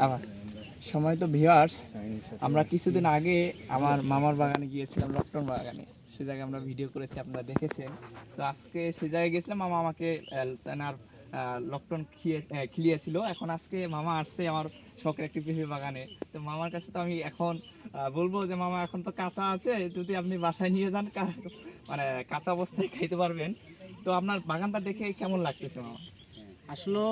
আবার সময় তো ভিউয়ার্স, আমরা কিছুদিন আগে আমার মামার বাগানে গিয়েছিলাম, লকটন বাগানে। সে জায়গায় আমরা ভিডিও করেছি, আপনারা দেখেছেন। তো আজকে সে জায়গায় গেছিলাম, মামা আমাকে তেনার লকটন খিলিয়েছিল। এখন আজকে মামা আসছে আমার শখের একটি পেঁপে বাগানে। তো মামার কাছে তো আমি এখন বলবো যে মামা এখন তো কাঁচা আছে, যদি আপনি বাসায় নিয়ে যান মানে কাঁচা অবস্থায় খাইতে পারবেন। তো আপনার বাগানটা দেখে কেমন লাগতেছে মামা? আসলে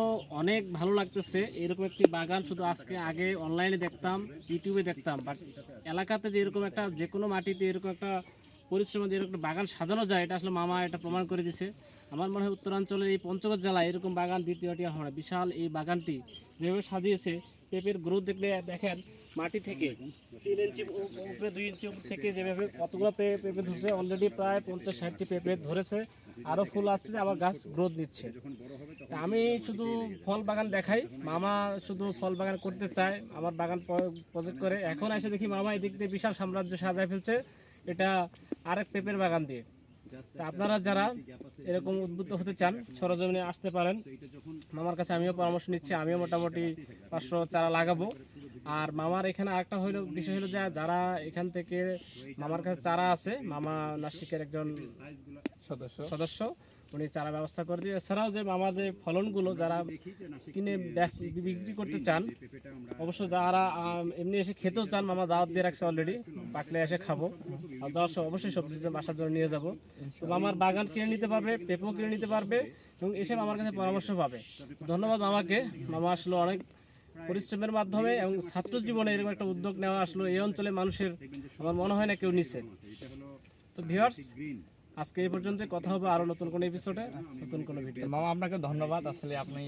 অনেক ভালো লাগতেছে। এরকম একটি বাগান শুধু আগে অনলাইনে দেখতাম, ইউটিউবে দেখতাম, বাট এলাকাতে যে এরকম একটা যে কোনো মাটিতে এরকম একটা পরিশ্রমে যে এরকম একটা বাগান সাজানো যায়, এটা আসলে মামা এটা প্রমাণ করে দিছে। আমার মনে হয় উত্তরাঞ্চলের এই পঞ্চগড় জেলায় এরকম বাগান দ্বিতীয়টি আর হয় না। বিশাল এই বাগানটি যেভাবে সাজিয়েছে, পেঁপের গ্রোথ দেখলে দেখেন মাটি থেকে 3 ইঞ্চি উপরে 2 ইঞ্চি উপর থেকে যেভাবে কতগুলো পেঁপে ধরছে, অলরেডি প্রায় 50-60টি পেঁপে ধরেছে, আরও ফুল আসতেছে, আবার গাছ গ্রোথ নিচ্ছে। তা আমি শুধু ফল বাগান দেখাই, মামা শুধু ফল বাগান করতে চায়, আমার বাগান প্রজেক্ট করে। এখন এসে দেখি মামা এদিক দিয়ে বিশাল সাম্রাজ্য সাজায় ফেলছে, এটা আরেক পেঁপের বাগান দিয়ে। তা আপনারা যারা এরকম উদ্বুদ্ধ হতে চান, সরজমিনে আসতে পারেন। মামার কাছে আমিও পরামর্শ নিচ্ছি, আমিও মোটামুটি 500 চারা লাগাবো। আর মামার এখানে আরেকটা বিষয় হলো যে যারা এখান থেকে মামার কাছে চারা আছে, মামা নাসিকের একজন সদস্য, উনি চারা ব্যবস্থা করে দিয়ে। এছাড়াও যে মামা যে ফলনগুলো যারা কিনে বিক্রি করতে চান, অবশ্য যারা এমনি এসে খেতেও চান, মামা দাওয়াত দিয়ে রাখছে অলরেডি, পাকলে এসে খাবো। আর যাওয়ার সময় অবশ্যই সবজি বাসার জন্য নিয়ে যাব। তো মামার বাগান কিনে নিতে পারবে, পেঁপেও কিনে নিতে পারবে, এবং এসে মামার কাছে পরামর্শ পাবে। ধন্যবাদ মামাকে। মামা আসলে অনেক পরিশ্রমের মাধ্যমে এবং ছাত্র জীবনে এরকম একটা উদ্যোগ নেওয়া আসলো এই অঞ্চলে মানুষের, আমার মনে হয় না কেউ নিচ্ছে। তো ভিউয়ার্স, আজকে এই পর্যন্ত। কথা হবে আরো নতুন কোনো এপিসোডে, নতুন কোনো ভিডিও। মামা আপনাকে ধন্যবাদ। আসলে আপনি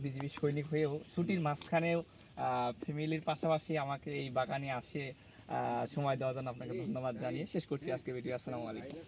বিজিবি সৈনিক হয়েও ছুটির মাঝখানেও ফ্যামিলির পাশাপাশি আমাকে এই বাগানে আসে সময় দেওয়ার জন্য আপনাকে ধন্যবাদ জানিয়ে শেষ করছি আজকে ভিডিও। আসসালামু আলাইকুম।